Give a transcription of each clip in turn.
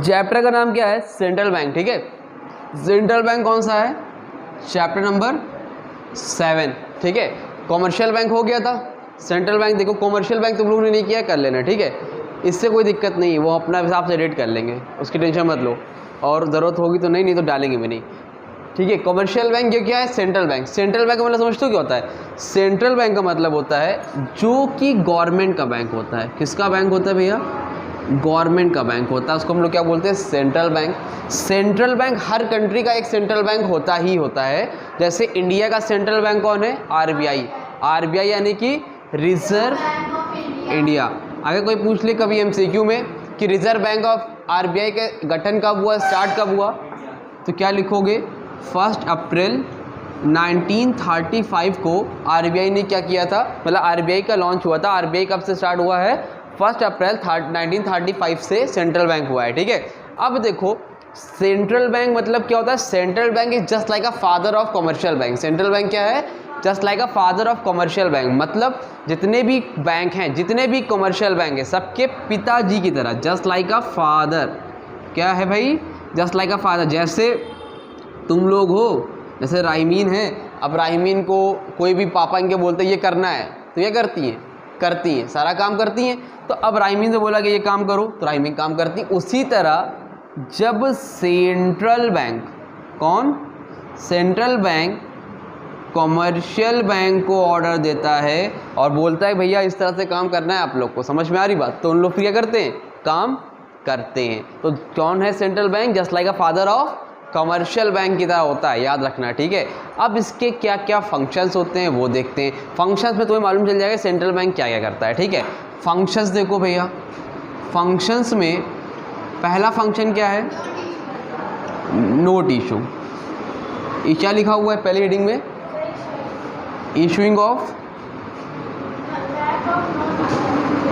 Chapter का नाम क्या है? Central bank. ठीक है, सेंट्रल बैंक कौन सा है? Chapter number 7। ठीक है, कॉमर्शियल बैंक हो गया था, सेंट्रल बैंक देखो कॉमर्शियल बैंक तुम लोगों ने नहीं किया, कर लेना। ठीक है, इससे कोई दिक्कत नहीं है, वो अपना हिसाब से रेट कर लेंगे, उसकी टेंशन मत लो, और ज़रूरत होगी तो नहीं तो डालेंगे भी नहीं। ठीक है, कॉमर्शियल बैंक ये क्या है? Central bank. सेंट्रल बैंक का मतलब समझते हो क्या होता है? सेंट्रल बैंक का मतलब होता है जो कि गवर्नमेंट का बैंक होता है। किसका बैंक होता है भैया? गवर्नमेंट का बैंक होता है, उसको हम लोग क्या बोलते हैं? Central bank. सेंट्रल बैंक हर कंट्री का एक सेंट्रल बैंक होता ही होता है। जैसे इंडिया का सेंट्रल बैंक कौन है? आरबीआई। आरबीआई यानी कि रिजर्व इंडिया। अगर कोई पूछ ले कभी एमसीक्यू में कि रिजर्व बैंक ऑफ आरबीआई के गठन कब हुआ, स्टार्ट कब हुआ, तो क्या लिखोगे? 1 अप्रैल 1935 को आरबीआई ने क्या किया था, मतलब आरबीआई का लॉन्च हुआ था। आरबीआई कब से स्टार्ट हुआ है? 1 अप्रैल 1935 से सेंट्रल बैंक हुआ है। ठीक है, अब देखो सेंट्रल बैंक मतलब क्या होता है? Central bank is just like a father of commercial bank. Central bank क्या है? Just like a father of commercial bank. मतलब जितने भी बैंक हैं, जितने भी कमर्शियल बैंक हैं, सबके पिताजी की तरह, जस्ट लाइक अ फादर। क्या है भाई? Just like a father. जैसे तुम लोग हो, जैसे राइमीन है, अब राइमीन को कोई भी पापा इनके बोलते ये करना है तो ये करती हैं, सारा काम करती हैं। तो अब राइमीन से बोला कि ये काम करो तो राइमीन काम करती। उसी तरह जब सेंट्रल बैंक, कौन? सेंट्रल बैंक कमर्शियल बैंक को ऑर्डर देता है और बोलता है भैया इस तरह से काम करना है आप लोग को, समझ में आ रही बात? तो उन लोग क्या करते हैं? काम करते हैं। तो कौन है central bank? Just like a father of commercial bank की तरह होता है, याद रखना। ठीक है, अब इसके क्या क्या फंक्शंस होते हैं वो देखते हैं। फंक्शंस में तुम्हें मालूम चल जाएगा सेंट्रल बैंक क्या क्या करता है। ठीक है, फंक्शंस देखो भैया, फंक्शंस में पहला फंक्शन क्या है? Note issue. ये क्या लिखा हुआ है पहले रीडिंग में? Issuing of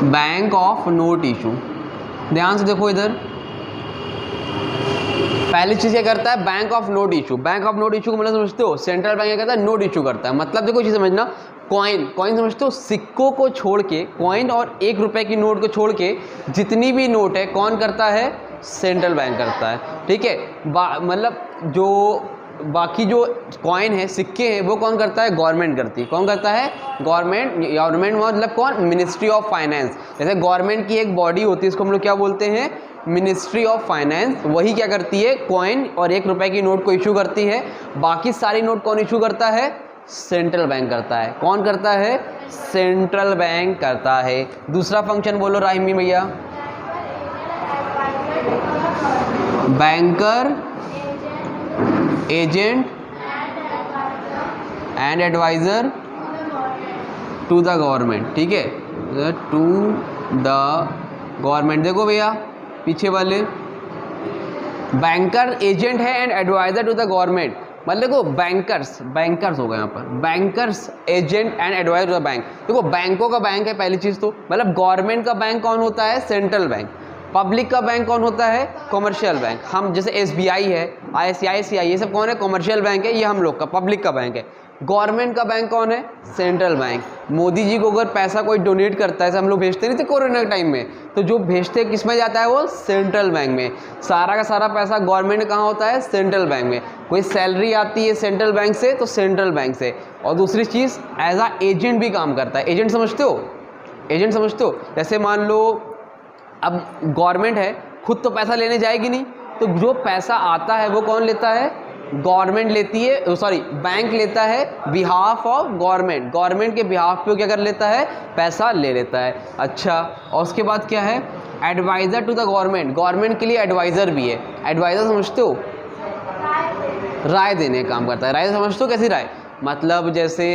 bank of note issue. ध्यान से देखो इधर, पहली चीज क्या करता है? Bank of note issue. Bank of note issue को मतलब समझते हो? सेंट्रल बैंक क्या करता है? नोट इशू करता है। मतलब देखो चीज समझना, कॉइन समझते हो? सिक्कों को छोड़ के, कॉइन और 1 रुपए की नोट को छोड़ के जितनी भी नोट है कौन करता है? सेंट्रल बैंक करता है। ठीक है, मतलब जो बाकी जो कॉइन है, सिक्के हैं, वो कौन करता है? गवर्नमेंट करती है। कौन करता है? गवर्नमेंट मतलब कौन? Ministry of finance. जैसे गवर्नमेंट की एक बॉडी होती है, इसको हम लोग क्या बोलते हैं? Ministry of finance. वही क्या करती है? कॉइन और 1 रुपए की नोट को इशू करती है। बाकी सारी नोट कौन इशू करता है? सेंट्रल बैंक करता है। कौन करता है? सेंट्रल बैंक करता है। दूसरा फंक्शन बोलो राहिमी भैया। Banker, agent and adviser to the government. ठीक है, टू द गवर्नमेंट। देखो भैया पीछे वाले, बैंकर, एजेंट है and adviser to the government. मतलब देखो बैंकर्स हो गए यहाँ पर, bankers, agent and adviser to the bank. देखो बैंकों का बैंक है पहली चीज तो, मतलब गवर्नमेंट का बैंक कौन होता है? Central bank. पब्लिक का बैंक कौन होता है? Commercial bank. हम जैसे एसबीआई है, आईसीआईसीआई, ये सब कौन है? कमर्शियल बैंक है, ये हम लोग का पब्लिक का बैंक है। गवर्नमेंट का बैंक कौन है? Central bank. मोदी जी को अगर पैसा कोई डोनेट करता है, हम लोग भेजते नहीं थे कोरोना के टाइम में, तो जो भेजते किस में जाता है? वो सेंट्रल बैंक में। सारा का सारा पैसा गवर्नमेंट कहाँ होता है? सेंट्रल बैंक में। कोई सैलरी आती है सेंट्रल बैंक से तो सेंट्रल बैंक से। और दूसरी चीज़ एज आ एजेंट भी काम करता है। एजेंट समझते हो? एजेंट समझते हो? जैसे मान लो अब गवर्नमेंट है, खुद तो पैसा लेने जाएगी नहीं, तो जो पैसा आता है वो कौन लेता है? गवर्नमेंट लेती है, सॉरी बैंक लेता है बिहाफ ऑफ गवर्नमेंट। गवर्नमेंट के बिहाफ पे क्या कर लेता है? पैसा ले लेता है। अच्छा, और उसके बाद क्या है? Adviser to the government. Government के लिए एडवाइज़र भी है। एडवाइज़र समझते हो? राय देने का काम करता है। राय समझते हो? कैसी राय? मतलब जैसे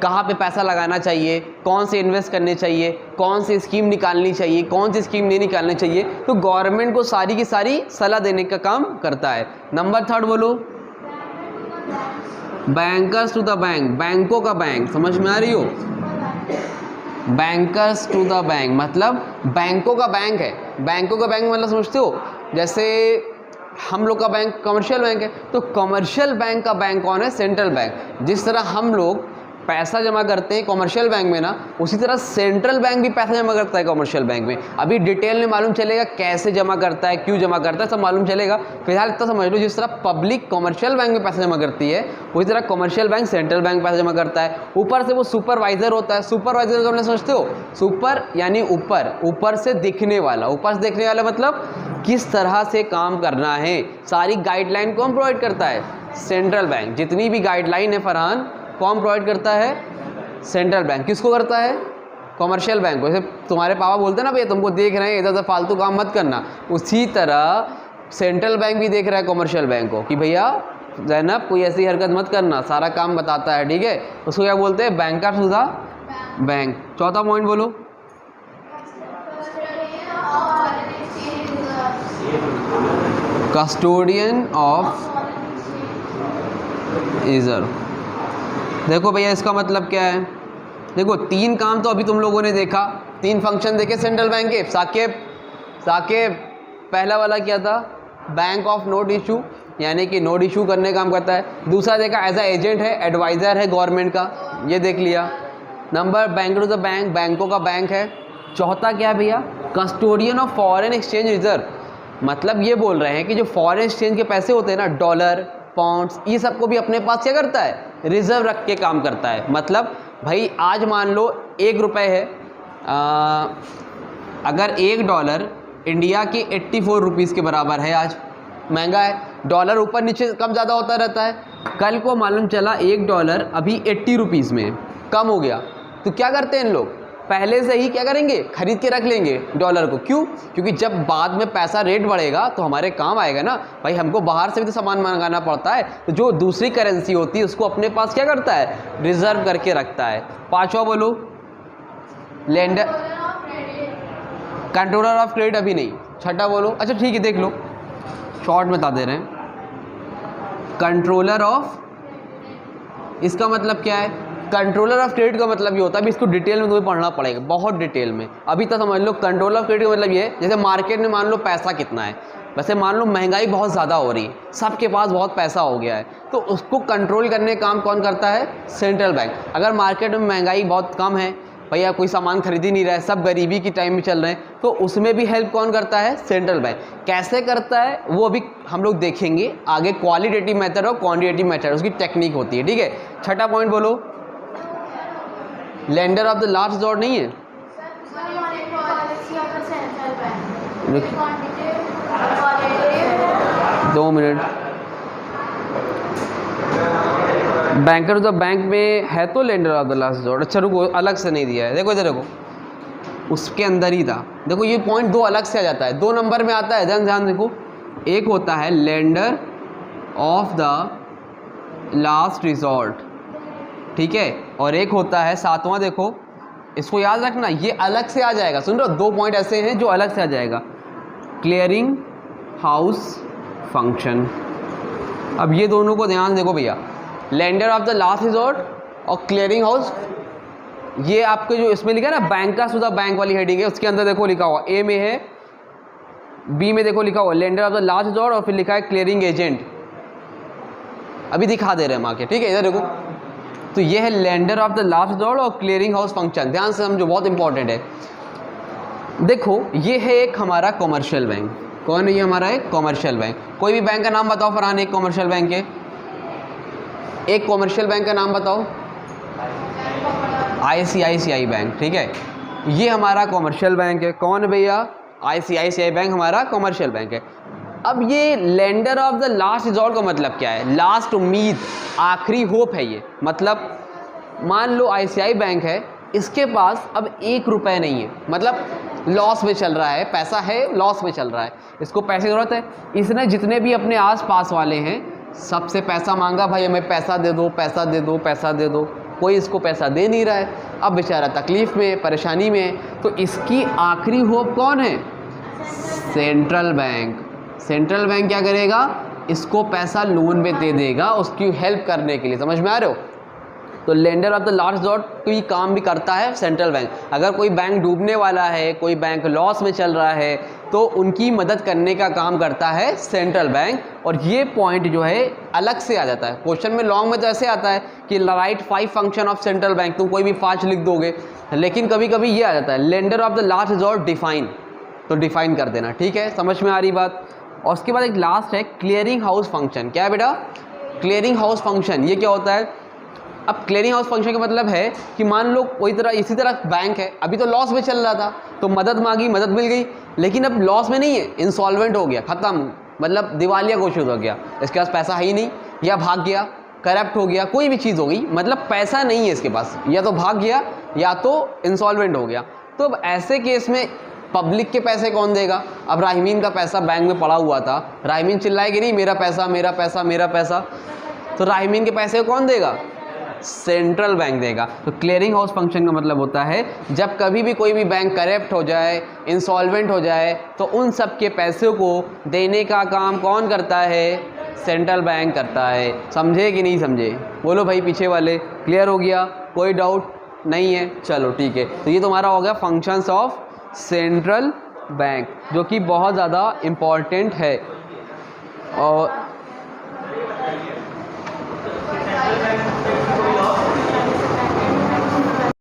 कहाँ पे पैसा लगाना चाहिए, कौन से इन्वेस्ट करने चाहिए, कौन सी स्कीम निकालनी चाहिए, कौन सी स्कीम नहीं निकालनी चाहिए, तो गवर्नमेंट को सारी की सारी सलाह देने का काम करता है। नंबर 3 बोलो, बैंकर्स टू द बैंक। बैंकों का बैंक, समझ में आ रही हो? बैंकर्स टू द बैंक मतलब बैंकों का बैंक है। बैंकों का बैंक मतलब समझते हो? जैसे हम लोग का बैंक कमर्शियल बैंक है, तो कमर्शियल बैंक का बैंक कौन है? Central bank. जिस तरह हम लोग पैसा जमा करते हैं कॉमर्शियल बैंक में ना, उसी तरह सेंट्रल बैंक भी पैसा जमा करता है कॉमर्शियल बैंक में। अभी डिटेल में मालूम चलेगा कैसे जमा करता है, क्यों जमा करता है, सब मालूम चलेगा। फिलहाल इतना समझ लो, जिस तरह पब्लिक कॉमर्शियल बैंक में पैसा जमा करती है, उसी तरह कॉमर्शियल बैंक सेंट्रल बैंक पैसा जमा करता है। ऊपर से वो सुपरवाइजर होता है। सुपरवाइजर को हमने समझते हो, सुपर यानी ऊपर, ऊपर से दिखने वाला। ऊपर से दिखने वाला मतलब किस तरह से काम करना है, सारी गाइडलाइन कौन प्रोवाइड करता है? Central bank. जितनी भी गाइडलाइन है फरहान, कौन प्रोवाइड करता है? Central bank. किसको करता है? कॉमर्शियल बैंक को। जैसे तुम्हारे पापा बोलते हैं ना, भैया तुमको देख रहे हैं, इधर उधर फालतू काम मत करना, उसी तरह सेंट्रल बैंक भी देख रहा है कॉमर्शियल बैंक को कि भैया जैनब कोई ऐसी हरकत मत करना, सारा काम बताता है, ठीक है। उसको क्या बोलते हैं? Bankers to the bank. चौथा पॉइंट बोलो। Custodian of reserve. देखो भैया इसका मतलब क्या है? देखो तीन काम तो अभी तुम लोगों ने देखा, तीन फंक्शन देखे सेंट्रल बैंक के। साकेब पहला वाला क्या था? बैंक ऑफ नोट इशू, यानी कि नोट इशू करने का काम करता है। दूसरा देखा एज अ एजेंट है, एडवाइज़र है गवर्नमेंट का, ये देख लिया। Number bank to the bank, बैंकों का बैंक है। चौथा क्या है भैया? Custodian of foreign exchange reserve. मतलब ये बोल रहे हैं कि जो फॉरेन एक्सचेंज के पैसे होते हैं ना, डॉलर, पाउंड्स, ये सबको भी अपने पास क्या करता है? रिजर्व रख के काम करता है। मतलब भाई आज मान लो 1 रुपये है, अगर $1 इंडिया के 84 रुपीज़ के बराबर है, आज महंगा है, डॉलर ऊपर नीचे कम ज़्यादा होता रहता है। कल को मालूम चला $1 अभी 80 रुपीज़ में कम हो गया, तो क्या करते हैं इन लोग? पहले से ही क्या करेंगे? खरीद के रख लेंगे डॉलर को। क्यों? क्योंकि जब बाद में पैसा रेट बढ़ेगा तो हमारे काम आएगा ना भाई, हमको बाहर से भी तो सामान मंगाना पड़ता है, तो जो दूसरी करेंसी होती है उसको अपने पास क्या करता है? रिजर्व करके रखता है। पांचवा बोलो। लेंडर, कंट्रोलर ऑफ क्रेडिट अभी नहीं। छठा बोलो। अच्छा ठीक है, देख लो, शॉर्ट में बता दे रहे हैं। कंट्रोलर ऑफ, इसका मतलब क्या है? कंट्रोलर ऑफ क्रेडिट का मतलब ये होता है, अभी इसको डिटेल में तुम्हें पढ़ना पड़ेगा, बहुत डिटेल में। अभी तक समझ लो कंट्रोलर ऑफ क्रेडिट का मतलब ये है, जैसे मार्केट में मान लो पैसा कितना है, वैसे मान लो महंगाई बहुत ज़्यादा हो रही है, सबके पास बहुत पैसा हो गया है, तो उसको कंट्रोल करने का काम कौन करता है? Central bank. अगर मार्केट में महंगाई बहुत कम है, भैया कोई सामान खरीद ही नहीं रहा है, सब गरीबी की टाइम में चल रहे हैं, तो उसमें भी हेल्प कौन करता है? Central bank. कैसे करता है वो अभी हम लोग देखेंगे आगे, क्वालिटेटिव मेथड और क्वांटिटेटिव मेथड, उसकी टेक्निक होती है, ठीक है। छठा पॉइंट बोलो। Lender of the last resort नहीं है? 2 मिनट। बैंकर द बैंक में है तो lender of the last resort. अच्छा रुको, अलग से नहीं दिया है, देखो इधर देखो, उसके अंदर ही था। देखो ये पॉइंट 2 अलग से आ जाता है, 2 नंबर में आता है, ध्यान देखो। एक होता है lender of the last resort, ठीक है, और एक होता है 7वां, देखो इसको याद रखना, ये अलग से आ जाएगा। सुन रहे हो, 2 पॉइंट ऐसे हैं जो अलग से आ जाएगा। Clearing house function. अब ये दोनों को ध्यान देखो भैया, lender of the last resort और क्लियरिंग हाउस, ये आपके जो इसमें लिखा है ना बैंकर्स टू द बैंक वाली हेडिंग है, उसके अंदर देखो लिखा हुआ, ए में है, बी में देखो लिखा हुआ lender of the last resort, और फिर लिखा है क्लियरिंग एजेंट। अभी दिखा दे रहे हैं हम आके, ठीक है, इधर देखो। तो ये है lender of the last resort और क्लियरिंग हाउस फंक्शन, ध्यान से समझो, बहुत इंपॉर्टेंट है। देखो ये है एक हमारा कॉमर्शियल बैंक। कौन है ये? हमारा एक कॉमर्शियल बैंक। कोई भी बैंक का नाम बताओ फरहान, एक कॉमर्शियल बैंक के, एक कॉमर्शियल बैंक का नाम बताओ। ICICI बैंक, ठीक है, ये हमारा कॉमर्शियल बैंक है। कौन है भैया? ICICI बैंक हमारा कॉमर्शियल बैंक है। अब ये lender of the last resort का मतलब क्या है? लास्ट उम्मीद, आखिरी होप है ये। मतलब मान लो ICICI बैंक है, इसके पास अब 1 रुपये नहीं है, मतलब लॉस में चल रहा है, पैसा है लॉस में चल रहा है, इसको पैसे की ज़रूरत है। इसने जितने भी अपने आस पास वाले हैं सबसे पैसा मांगा, भाई हमें पैसा दे दो, पैसा दे दो, पैसा दे दो, कोई इसको पैसा दे नहीं रहा है। अब बेचारा तकलीफ़ में, परेशानी में है, तो इसकी आखिरी होप कौन है? Central bank. सेंट्रल बैंक क्या करेगा? इसको पैसा लोन में दे देगा, उसकी हेल्प करने के लिए। समझ में आ रहे हो? तो lender of the last resort कोई काम भी करता है सेंट्रल बैंक। अगर कोई बैंक डूबने वाला है, कोई बैंक लॉस में चल रहा है, तो उनकी मदद करने का काम करता है सेंट्रल बैंक। और ये पॉइंट जो है अलग से आ जाता है क्वेश्चन में, लॉन्ग में तो ऐसे आता है कि right 5 function of central bank, तुम कोई भी 5 लिख दोगे, लेकिन कभी कभी ये आ जाता है lender of the last resort define, तो डिफाइन कर देना, ठीक है, समझ में आ रही बात। और उसके बाद एक लास्ट है क्लियरिंग हाउस फंक्शन। क्या है बेटा? Clearing house function. ये क्या होता है? अब क्लियरिंग हाउस फंक्शन का मतलब है कि मान लो कोई तरह इसी तरह बैंक है, अभी तो लॉस में चल रहा था, तो मदद मांगी, मदद मिल गई, लेकिन अब लॉस में नहीं है, इंसॉल्वेंट हो गया, खत्म, मतलब दिवालिया घोषित हो गया, इसके पास पैसा है ही नहीं, या भाग गया, करप्ट हो गया, कोई भी चीज़ हो गई, मतलब पैसा नहीं है इसके पास, या तो भाग गया या तो इंसॉल्वेंट हो गया। तो अब ऐसे केस में पब्लिक के पैसे कौन देगा? अब राहिमीन का पैसा बैंक में पड़ा हुआ था, राहिमीन चिल्लाएगी नहीं मेरा पैसा मेरा पैसा मेरा पैसा, तो राहिमीन के पैसे को कौन देगा? सेंट्रल बैंक देगा। तो क्लियरिंग हाउस फंक्शन का मतलब होता है जब कभी भी कोई भी बैंक करप्ट हो जाए, इंसॉल्वेंट हो जाए, तो उन सब के पैसों को देने का काम कौन करता है? सेंट्रल बैंक करता है। समझे कि नहीं समझे? बोलो भाई पीछे वाले, क्लियर हो गया? कोई डाउट नहीं है? चलो ठीक है। तो ये तुम्हारा हो गया फंक्शंस ऑफ सेंट्रल बैंक, जो कि बहुत ज़्यादा इम्पॉर्टेंट है। और